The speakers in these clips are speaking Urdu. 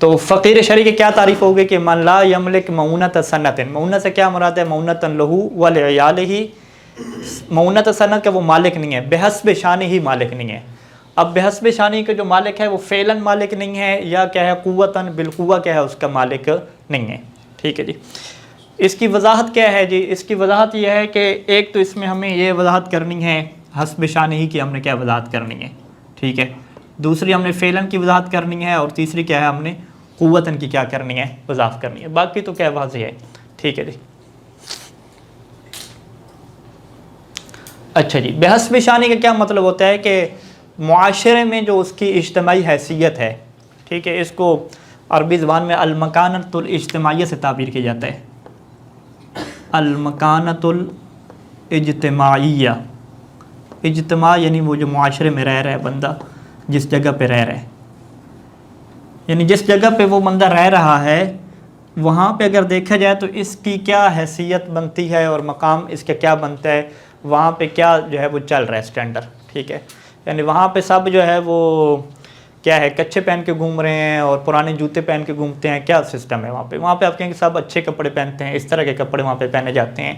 تو فقیر شرعی کی کیا تعریف ہوگی کہ من لا یملک مؤونۃ سنۃ، مؤونۃ سے کیا مراد ہے؟ مؤونۃ لہ ولعیالہ، مؤونۃ سنت کا وہ مالک نہیں ہے، بحسب شانی ہی مالک نہیں ہے۔ اب بحسب شانی کا جو مالک ہے وہ فعلاً مالک نہیں ہے، یا کیا ہے قوتاً بالقوہ کیا ہے اس کا مالک نہیں ہے، ٹھیک ہے جی۔ اس کی وضاحت کیا ہے جی؟ اس کی وضاحت یہ ہے کہ ایک تو اس میں ہمیں یہ وضاحت کرنی ہے حسب شانی ہی کی، ہم نے کیا وضاحت کرنی ہے، ٹھیک ہے۔ دوسری ہم نے فعلاً کی وضاحت کرنی ہے، اور تیسری کیا ہے ہم نے قوتاً کی کیا کرنی ہے، وضاحت کرنی ہے۔ باقی تو کیا واضح ہے، ٹھیک ہے جی۔ اچھا جی، بحسب شانی کا کیا مطلب ہوتا ہے کہ معاشرے میں جو اس کی اجتماعی حیثیت ہے، ٹھیک ہے، اس کو عربی زبان میں المکانۃ الاجتماعیہ سے تعبیر کیا جاتا ہے، المکانۃ الاجتماعیہ، اجتماع یعنی وہ جو معاشرے میں رہ رہا ہے بندہ، جس جگہ پہ رہ رہا ہے، یعنی جس جگہ پہ وہ بندہ رہ رہا ہے وہاں پہ اگر دیکھا جائے تو اس کی کیا حیثیت بنتی ہے اور مقام اس کا کیا بنتا ہے، وہاں پہ کیا جو ہے وہ چل رہا ہے اسٹینڈرڈ، ٹھیک ہے۔ یعنی وہاں پہ سب جو ہے وہ کیا ہے، کچھے پہن کے گھوم رہے ہیں اور پرانے جوتے پہن کے گھومتے ہیں، کیا سسٹم ہے وہاں پہ؟ وہاں پہ آپ کہیں کہ سب اچھے کپڑے پہنتے ہیں، اس طرح کے کپڑے وہاں پہ پہنے جاتے ہیں،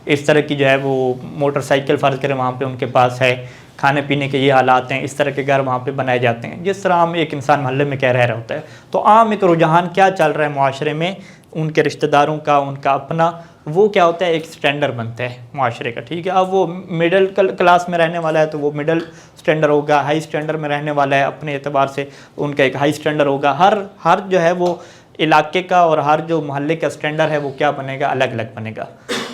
اس طرح کی جو ہے وہ موٹر سائیکل فرض کریں وہاں پہ ان کے پاس ہے، کھانے پینے کے یہ حالات ہیں، اس طرح کے گھر وہاں پہ بنائے جاتے ہیں، جس طرح عام ایک انسان محلے میں کیا رہ رہا ہوتا ہے۔ تو عام ایک رجحان کیا چل رہا ہے معاشرے میں، ان کے رشتہ داروں کا، ان کا اپنا، وہ کیا ہوتا ہے، ایک سٹینڈرڈ بنتا ہے معاشرے کا، ٹھیک ہے۔ اب وہ مڈل کلاس میں رہنے والا ہے تو وہ مڈل سٹینڈرڈ ہوگا، ہائی سٹینڈرڈ میں رہنے والا ہے اپنے اعتبار سے ان کا ایک ہائی سٹینڈرڈ ہوگا، ہر جو ہے وہ علاقے کا اور ہر جو محلے کا سٹینڈرڈ ہے وہ کیا بنے گا، الگ الگ بنے گا۔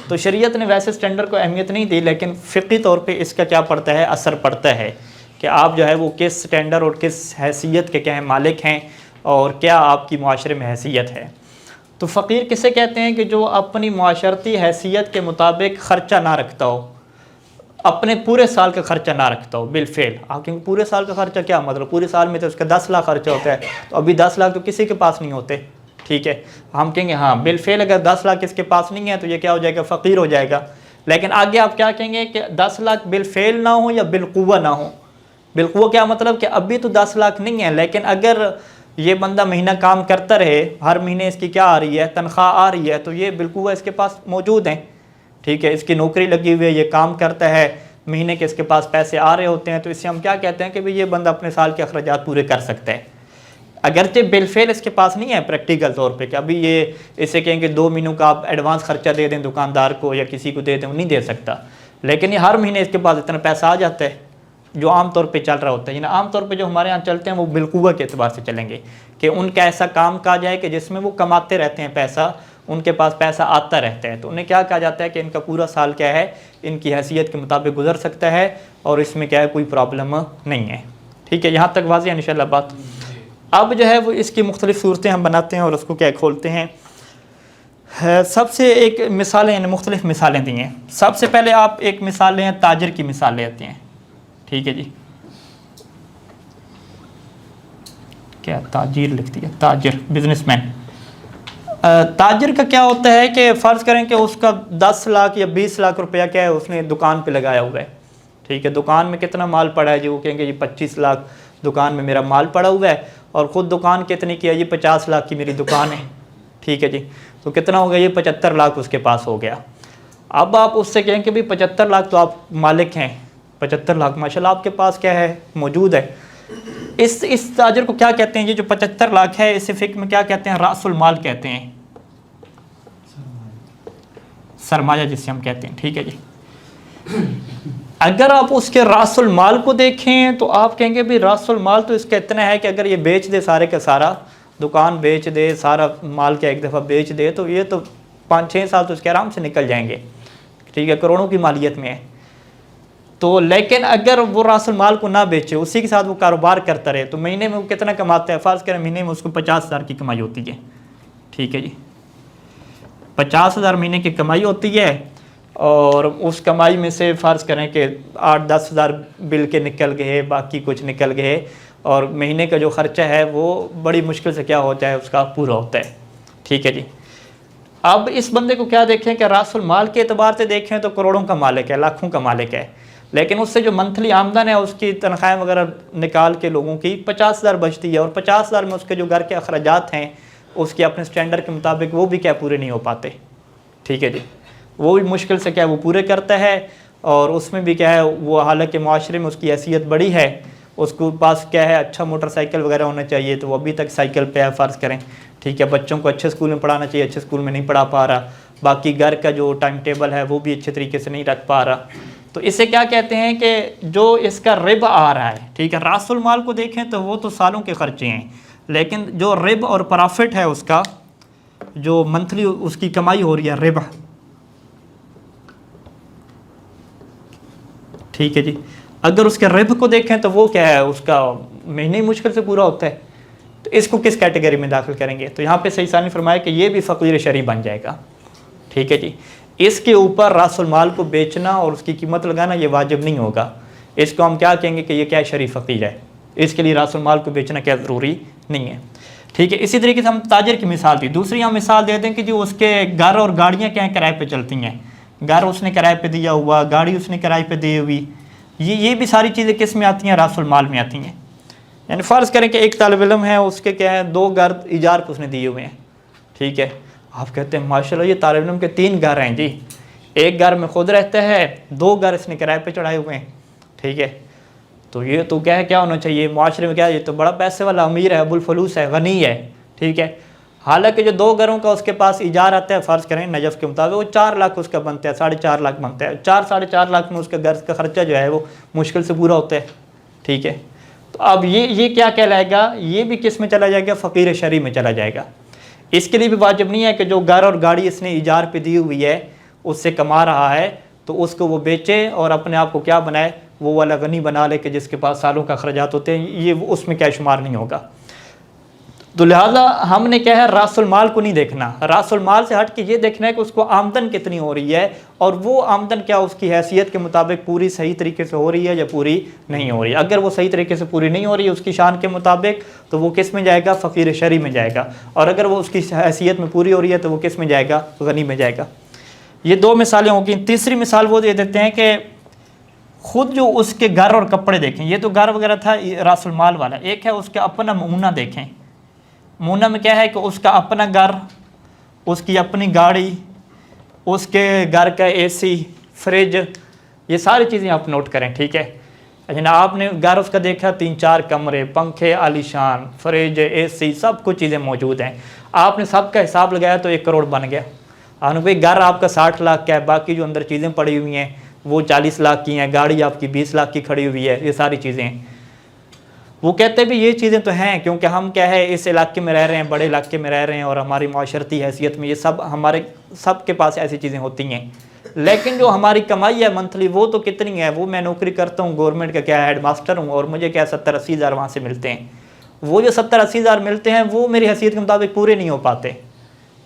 تو شریعت نے ویسے سٹینڈرڈ کو اہمیت نہیں دی، لیکن فقہی طور پہ اس کا کیا پڑتا ہے، اثر پڑتا ہے کہ آپ جو ہے وہ کس سٹینڈرڈ اور کس حیثیت کے کیا ہیں مالک ہیں، اور کیا آپ کی معاشرے میں حیثیت ہے۔ تو فقیر کسے کہتے ہیں کہ جو اپنی معاشرتی حیثیت کے مطابق خرچہ نہ رکھتا ہو، اپنے پورے سال کا خرچہ نہ رکھتا ہو بالفعل۔ آپ کہیں پورے سال کا خرچہ کیا مطلب؟ پورے سال میں تو اس کا 10 لاکھ خرچہ ہوتا ہے، تو ابھی 10 لاکھ تو کسی کے پاس نہیں ہوتے، ٹھیک ہے۔ ہم کہیں گے ہاں بالفعل اگر 10 لاکھ اس کے پاس نہیں ہے تو یہ کیا ہو جائے گا، فقیر ہو جائے گا۔ لیکن آگے آپ کیا کہیں گے کہ 10 لاکھ بالفعل نہ ہو یا بالقوہ نہ ہو۔ بالقوہ کیا مطلب کہ ابھی تو 10 لاکھ نہیں ہے، لیکن اگر یہ بندہ مہینہ کام کرتا رہے، ہر مہینے اس کی کیا آ رہی ہے، تنخواہ آ رہی ہے، تو یہ بالقوہ اس کے پاس موجود ہیں، ٹھیک ہے۔ اس کی نوکری لگی ہوئی ہے، یہ کام کرتا ہے، مہینے کے اس کے پاس پیسے آ رہے ہوتے ہیں، تو اس سے ہم کیا کہتے ہیں کہ یہ بندہ اپنے سال کے اخراجات پورے کر سکتا ہے۔ اگرچہ بالفعل اس کے پاس نہیں ہے پریکٹیکل طور پہ کہ ابھی یہ اسے کہیں کہ 2 مہینوں کا آپ ایڈوانس خرچہ دے دیں دکاندار کو یا کسی کو دے دیں، وہ نہیں دے سکتا، لیکن یہ ہر مہینے اس کے پاس اتنا پیسہ آ جاتا ہے جو عام طور پہ چل رہا ہوتا ہے۔ یعنی عام طور پہ جو ہمارے ہاں چلتے ہیں وہ بالقوہ کے اعتبار سے چلیں گے کہ ان کا ایسا کام کہا جائے کہ جس میں وہ کماتے رہتے ہیں پیسہ، ان کے پاس پیسہ آتا رہتا ہے، تو انہیں کیا کہا جاتا ہے کہ ان کا پورا سال کیا ہے، ان کی حیثیت کے مطابق گزر سکتا ہے، اور اس میں کیا ہے کوئی پرابلم نہیں ہے، ٹھیک ہے۔ یہاں تک واضح ہے انشاءاللہ بات۔ اب جو ہے وہ اس کی مختلف صورتیں ہم بناتے ہیں اور اس کو کیا کھولتے ہیں۔ سب سے ایک مثالیں، یعنی مختلف مثالیں دی ہیں۔ سب سے پہلے آپ ایک مثال لیں، تاجر کی مثال لیتے ہیں، ٹھیک ہے جی۔ کیا تاجر لکھ دیا، تاجر، بزنس مین۔ تاجر کا کیا ہوتا ہے کہ فرض کریں کہ اس کا 10 لاکھ یا 20 لاکھ روپیہ کیا ہے اس نے دکان پہ لگایا ہوا ہے، ٹھیک ہے۔ دکان میں کتنا مال پڑا ہے جی، وہ کہیں گے یہ 25 لاکھ دکان میں میرا مال پڑا ہوا ہے، اور خود دکان کتنی کی ہے جی، 50 لاکھ کی میری دکان ہے، ٹھیک ہے جی۔ تو کتنا ہو گیا، یہ 75 لاکھ اس کے پاس ہو گیا۔ اب آپ اس سے کہیں کہ بھی 75 لاکھ تو آپ مالک ہیں، 75 لاکھ ماشاءاللہ آپ کے پاس کیا ہے، موجود ہے۔ اس تاجر کو کیا کہتے ہیں، یہ جو 75 لاکھ ہے اسے فقہ میں کیا کہتے ہیں، راس المال کہتے ہیں، سرمایہ جسے ہم کہتے ہیں، ٹھیک ہے جی۔ اگر آپ اس کے راس المال کو دیکھیں تو آپ کہیں گے بھی راس المال تو اس کا اتنا ہے کہ اگر یہ بیچ دے سارے کا سارا، دکان بیچ دے، سارا مال کا ایک دفعہ بیچ دے، تو یہ تو 5-6 سال تو اس کے آرام سے نکل جائیں گے، ٹھیک ہے، کروڑوں کی مالیت میں ہے۔ تو لیکن اگر وہ راس المال کو نہ بیچے، اسی کے ساتھ وہ کاروبار کرتا رہے، تو مہینے میں وہ کتنا کماتا ہے، فرض کریں مہینے میں اس کو 50,000 کی کمائی ہوتی ہے، ٹھیک ہے جی۔ 50,000 مہینے کی کمائی ہوتی ہے، اور اس کمائی میں سے فرض کریں کہ 8-10 ہزار بل کے نکل گئے، باقی کچھ نکل گئے، اور مہینے کا جو خرچہ ہے وہ بڑی مشکل سے کیا ہوتا ہے، اس کا پورا ہوتا ہے، ٹھیک ہے جی۔ اب اس بندے کو کیا دیکھیں کہ راس المال کے اعتبار سے دیکھیں تو کروڑوں کا مالک ہے، لاکھوں کا مالک ہے، لیکن اس سے جو منتھلی آمدن ہے اس کی تنخواہیں وغیرہ نکال کے لوگوں کی 50,000 بچتی ہے، اور 50,000 میں اس کے جو گھر کے اخراجات ہیں اس کے اپنے سٹینڈرڈ کے مطابق وہ بھی کیا پورے نہیں ہو پاتے، ٹھیک ہے جی، وہ بھی مشکل سے کیا وہ پورے کرتا ہے، اور اس میں بھی کیا ہے وہ حالانکہ معاشرے میں اس کی حیثیت بڑی ہے، اس کو پاس کیا ہے اچھا موٹر سائیکل وغیرہ ہونا چاہیے، تو وہ ابھی تک سائیکل پہ ہے فرض کریں، ٹھیک ہے، بچوں کو اچھے اسکول میں پڑھانا چاہیے، اچھے اسکول میں نہیں پڑھا پا رہا، باقی گھر کا جو ٹائم ٹیبل ہے وہ بھی اچھے طریقے سے نہیں رکھ پا رہا، تو اسے کیا کہتے ہیں کہ جو اس کا ربا آ رہا ہے، ٹھیک ہے، راس المال کو دیکھیں تو وہ تو سالوں کے خرچے ہیں، لیکن جو ربا اور پرافٹ ہے اس کا جو منتھلی اس کی کمائی ہو رہی ہے ربا، ٹھیک ہے جی، اگر اس کے ربح کو دیکھیں تو وہ کیا ہے اس کا مہینے ہی مشکل سے پورا ہوتا ہے، تو اس کو کس کیٹیگری میں داخل کریں گے؟ تو یہاں پہ صحیح ثانی فرمایا کہ یہ بھی فقیر شرعی بن جائے گا، ٹھیک ہے جی، اس کے اوپر راس المال کو بیچنا اور اس کی قیمت لگانا یہ واجب نہیں ہوگا، اس کو ہم کیا کہیں گے کہ یہ کیا شرعی فقیر ہے، اس کے لیے راس المال کو بیچنا کیا ضروری نہیں ہے، ٹھیک ہے۔ اسی طریقے سے ہم تاجر کی مثال دی، دوسری ہم مثال دے دیں کہ جو اس کے گھر اور گاڑیاں کیا ہیں کرائے پہ چلتی ہیں، گھر اس نے کرائے پہ دیا ہوا، گاڑی اس نے کرائے پہ دی ہوئی، یہ بھی ساری چیزیں کس میں آتی ہیں؟ راس المال میں آتی ہیں۔ یعنی فرض کریں کہ ایک طالب علم ہے، اس کے کیا ہے 2 گھر ایجار پہ اس نے دیے ہوئے ہیں، ٹھیک ہے، آپ کہتے ہیں ماشاءاللہ یہ طالب علم کے 3 گھر ہیں جی، ایک گھر میں خود رہتا ہے، 2 گھر اس نے کرائے پہ چڑھائے ہوئے ہیں، ٹھیک ہے، تو یہ تو کیا ہونا چاہیے معاشرے میں، کیا یہ تو بڑا پیسے والا امیر ہے، ابو الفلوس ہے، غنی ہے، ٹھیک ہے، حالانکہ جو 2 گھروں کا اس کے پاس ایجار آتا ہے فرض کریں نجف کے مطابق وہ 4 لاکھ اس کا بنتا ہے، 4.5 لاکھ بنتا ہے، 4.5 لاکھ میں اس کا گھر کا خرچہ جو ہے وہ مشکل سے پورا ہوتا ہے، ٹھیک ہے، تو اب یہ کیا کہلائے گا؟ یہ بھی کس میں چلا جائے گا؟ فقیر شرعی میں چلا جائے گا۔ اس کے لیے بھی واجب نہیں ہے کہ جو گھر اور گاڑی اس نے ایجار پہ دی ہوئی ہے اس سے کما رہا ہے تو اس کو وہ بیچے اور اپنے آپ کو کیا بنائے، وہ والا غنی بنا لے کہ جس کے پاس سالوں کا اخراجات ہوتے ہیں، یہ اس میں کیا شمار نہیں ہوگا۔ تو لہٰذا ہم نے کیا ہے راس المال کو نہیں دیکھنا، راس المال سے ہٹ کے یہ دیکھنا ہے کہ اس کو آمدن کتنی ہو رہی ہے، اور وہ آمدن کیا اس کی حیثیت کے مطابق پوری صحیح طریقے سے ہو رہی ہے یا پوری نہیں ہو رہی ہے۔ اگر وہ صحیح طریقے سے پوری نہیں ہو رہی ہے اس کی شان کے مطابق تو وہ کس میں جائے گا؟ فقیر شرعی میں جائے گا، اور اگر وہ اس کی حیثیت میں پوری ہو رہی ہے تو وہ کس میں جائے گا؟ غنی میں جائے گا۔ یہ 2 مثالیں ہوگی۔ تیسری مثال وہ دے دیتے ہیں کہ خود جو اس کے گھر اور کپڑے دیکھیں، یہ تو گھر وغیرہ تھا راس المال والا، ایک ہے اس کا اپنا معونہ دیکھیں، معونہ میں کیا ہے کہ اس کا اپنا گھر، اس کی اپنی گاڑی، اس کے گھر کا اے سی، فریج، یہ ساری چیزیں آپ نوٹ کریں، ٹھیک ہے، لیکن آپ نے گھر اس کا دیکھا 3-4 کمرے، پنکھے عالی شان، فریج، اے سی، سب کچھ چیزیں موجود ہیں، آپ نے سب کا حساب لگایا تو 1 کروڑ بن گیا۔ آپ نے بھائی گھر آپ کا 60 لاکھ کا ہے، باقی جو اندر چیزیں پڑی ہوئی ہیں وہ 40 لاکھ کی ہیں، گاڑی آپ کی 20 لاکھ کی کھڑی ہوئی ہے، یہ ساری چیزیں ہیں۔ وہ کہتے بھی یہ چیزیں تو ہیں کیونکہ ہم کیا ہے اس علاقے میں رہ رہے ہیں، بڑے علاقے میں رہ رہے ہیں، اور ہماری معاشرتی حیثیت میں یہ سب ہمارے سب کے پاس ایسی چیزیں ہوتی ہیں، لیکن جو ہماری کمائی ہے منتھلی وہ تو کتنی ہے؟ وہ میں نوکری کرتا ہوں گورنمنٹ کا، کیا ہیڈ ماسٹر ہوں، اور مجھے کیا 70-80 ہزار وہاں سے ملتے ہیں، وہ جو 70-80 ہزار ملتے ہیں وہ میری حیثیت کے مطابق پورے نہیں ہو پاتے،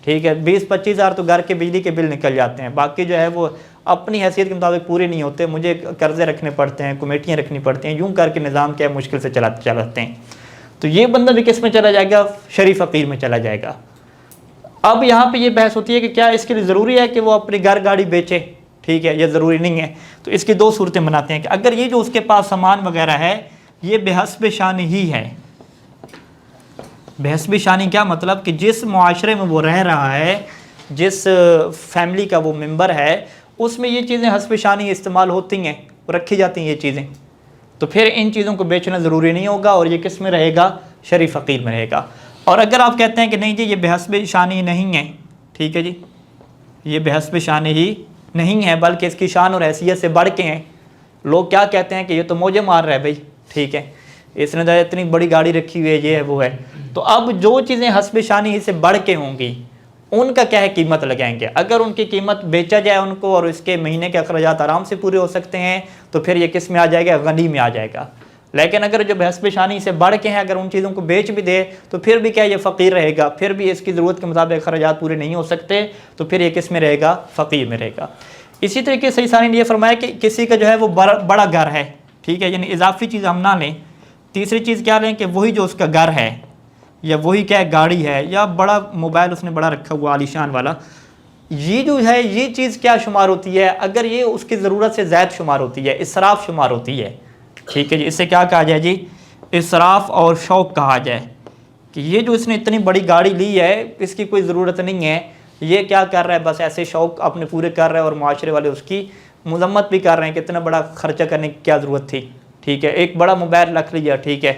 ٹھیک ہے، 20-25 ہزار تو گھر کے بجلی کے بل نکل جاتے ہیں، باقی جو ہے وہ اپنی حیثیت کے مطابق پورے نہیں ہوتے، مجھے قرضے رکھنے پڑتے ہیں، کمیٹیاں رکھنی پڑتی ہیں، یوں کر کے نظام کیا مشکل سے چلاتے ہیں، تو یہ بندہ بھی کس میں چلا جائے گا؟ شرعی فقیر میں چلا جائے گا۔ اب یہاں پہ یہ بحث ہوتی ہے کہ کیا اس کے لیے ضروری ہے کہ وہ اپنی گھر گاڑی بیچے، ٹھیک ہے، یہ ضروری نہیں ہے، تو اس کی 2 صورتیں بناتے ہیں کہ اگر یہ جو اس کے پاس سامان وغیرہ ہے یہ بحسب شان ہی ہے، بحسب شانی کیا مطلب کہ جس معاشرے میں وہ رہ رہا ہے، جس فیملی کا وہ ممبر ہے، اس میں یہ چیزیں حسب شانی استعمال ہوتی ہیں، رکھی جاتی ہیں یہ چیزیں، تو پھر ان چیزوں کو بیچنا ضروری نہیں ہوگا، اور یہ کس میں رہے گا؟ شرعی فقیر میں رہے گا۔ اور اگر آپ کہتے ہیں کہ نہیں جی یہ بحسب شانی نہیں ہے، ٹھیک ہے جی، یہ بحسب شانی ہی نہیں ہے بلکہ اس کی شان اور حیثیت سے بڑھ کے ہیں، لوگ کیا کہتے ہیں کہ یہ تو موجے مار رہا ہے بھائی، ٹھیک ہے، اس نے اتنی بڑی گاڑی رکھی ہوئی ہے، یہ ہے وہ ہے، تو اب جو چیزیں حسب شانی ہی سے بڑھ کے ہوں گی ان کا کیا ہے قیمت لگائیں گے، اگر ان کی قیمت بیچا جائے ان کو اور اس کے مہینے کے اخراجات آرام سے پورے ہو سکتے ہیں تو پھر یہ کس میں آ جائے گا؟ غنی میں آ جائے گا، لیکن اگر جو بحسب شانی سے بڑھ کے ہیں اگر ان چیزوں کو بیچ بھی دے تو پھر بھی کیا یہ فقیر رہے گا، پھر بھی اس کی ضرورت کے مطابق اخراجات پورے نہیں ہو سکتے، تو پھر یہ کس میں رہے گا؟ فقیر میں رہے گا۔ اسی طریقے سے ثانی نے یہ فرمایا کہ کسی کا جو ہے وہ بڑا گھر ہے، ٹھیک ہے، یعنی اضافی چیز ہم نہ لیں، تیسری چیز کیا لیں کہ وہی جو اس کا گھر ہے یا وہی کیا گاڑی ہے یا بڑا موبائل اس نے بڑا رکھا ہوا عالی شان والا، یہ جو ہے یہ چیز کیا شمار ہوتی ہے؟ اگر یہ اس کی ضرورت سے زائد شمار ہوتی ہے، اسراف شمار ہوتی ہے، ٹھیک ہے جی، اسے کیا کہا جائے جی؟ اسراف اور شوق کہا جائے کہ یہ جو اس نے اتنی بڑی گاڑی لی ہے اس کی کوئی ضرورت نہیں ہے، یہ کیا کر رہا ہے؟ بس ایسے شوق اپنے پورے کر رہا ہے، اور معاشرے والے اس کی مذمت بھی کر رہے ہیں کہ اتنا بڑا خرچہ کرنے کی کیا ضرورت تھی، ٹھیک ہے، ایک بڑا موبائل رکھ لیا، ٹھیک ہے،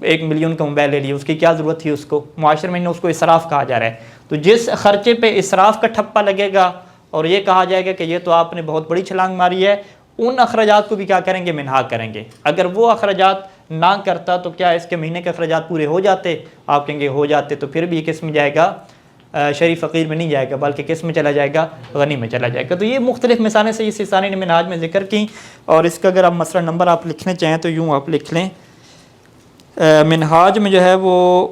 1 ملین کا موبائل لے لیا، اس کی کیا ضرورت تھی اس کو؟ معاشرے میں اس کو اسراف کہا جا رہا ہے۔ تو جس خرچے پہ اسراف کا ٹھپا لگے گا اور یہ کہا جائے گا کہ یہ تو آپ نے بہت بڑی چھلانگ ماری ہے، ان اخراجات کو بھی کیا کریں گے؟ منہا کریں گے۔ اگر وہ اخراجات نہ کرتا تو کیا اس کے مہینے کے اخراجات پورے ہو جاتے؟ آپ کہیں گے ہو جاتے، تو پھر بھی یہ کس میں جائے گا؟ شریف فقیر میں نہیں جائے گا، بلکہ کس میں چلا جائے گا؟ غنی میں چلا جائے گا۔ تو یہ مختلف مثالیں سے اس ثانی نے منہاج میں ذکر کی، اور اس کا اگر آپ مسئلہ نمبر آپ لکھنے چاہیں تو یوں آپ لکھ لیں، منہاج میں جو ہے وہ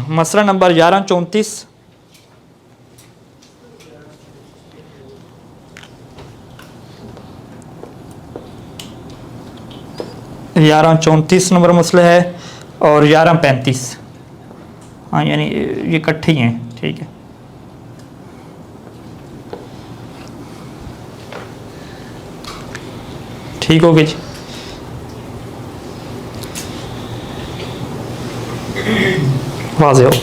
مسئلہ نمبر 1134 1134 نمبر مسئلہ ہے، اور 1135، ہاں یعنی یہ اکٹھے ہی ہیں، ٹھیک ہے۔ ٹھیک ہو گئی جی، واضح ہوگی۔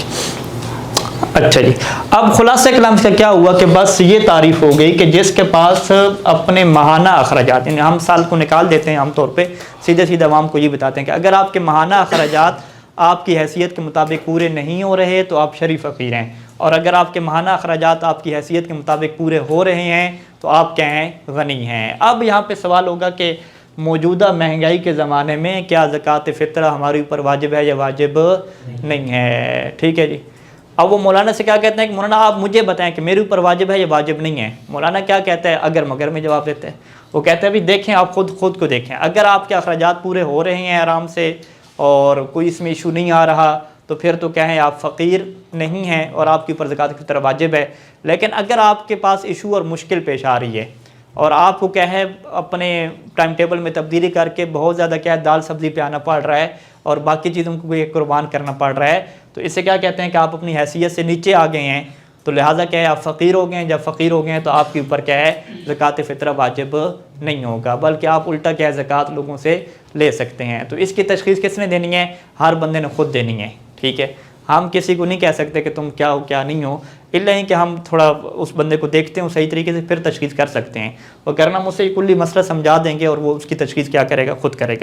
اچھا جی، اب خلاصہ کلام کا کیا ہوا کہ بس یہ تعریف ہو گئی کہ جس کے پاس اپنے ماہانہ اخراجات، یعنی ہم سال کو نکال دیتے ہیں عام طور پہ، سیدھے عوام کو یہ بتاتے ہیں کہ اگر آپ کے ماہانہ اخراجات آپ کی حیثیت کے مطابق پورے نہیں ہو رہے تو آپ شریف فقیر ہیں، اور اگر آپ کے ماہانہ اخراجات آپ کی حیثیت کے مطابق پورے ہو رہے ہیں تو آپ کیا ہیں؟ غنی ہیں۔ اب یہاں پہ سوال ہوگا کہ موجودہ مہنگائی کے زمانے میں کیا زکوٰۃ فطرہ ہمارے اوپر واجب ہے یا واجب نہیں ہے؟ ٹھیک ہے جی۔ اب وہ مولانا سے کیا کہتے ہیں کہ مولانا آپ مجھے بتائیں کہ میرے اوپر واجب ہے یا واجب نہیں ہے؟ مولانا کیا کہتا ہے؟ اگر مگر میں جواب دیتے ہیں، وہ کہتے ہیں بھی دیکھیں، آپ خود کو دیکھیں، اگر آپ کے اخراجات پورے ہو رہے ہیں آرام سے اور کوئی اس میں ایشو نہیں آ رہا تو پھر تو کہیں آپ فقیر نہیں ہیں اور آپ کے اوپر زکوٰۃ فطرہ واجب ہے۔ لیکن اگر آپ کے پاس ایشو اور مشکل پیش آ رہی ہے اور آپ کو کیا ہے اپنے ٹائم ٹیبل میں تبدیلی کر کے بہت زیادہ کیا ہے دال سبزی پہ آنا پڑ رہا ہے اور باقی چیزوں کو بھی قربان کرنا پڑ رہا ہے، تو اسے کیا کہتے ہیں کہ آپ اپنی حیثیت سے نیچے آ گئے ہیں، تو لہٰذا کیا ہے آپ فقیر ہو گئے ہیں۔ جب فقیر ہو گئے ہیں تو آپ کے اوپر کیا ہے زکوٰۃ فطرہ واجب نہیں ہوگا، بلکہ آپ الٹا کیا ہے زکوٰۃ لوگوں سے لے سکتے ہیں۔ تو اس کی تشخیص کس نے دینی ہے؟ ہر بندے نے خود دینی ہے، ٹھیک ہے۔ ہم کسی کو نہیں کہہ سکتے کہ تم کیا ہو کیا نہیں ہو، الا ہی کہ ہم تھوڑا اس بندے کو دیکھتے ہیں صحیح طریقے سے، پھر تشخیص کر سکتے ہیں۔ وہ کرنا مجھ سے کلی مسئلہ سمجھا دیں گے اور وہ اس کی تشخیص کیا کرے گا؟ خود کرے گا۔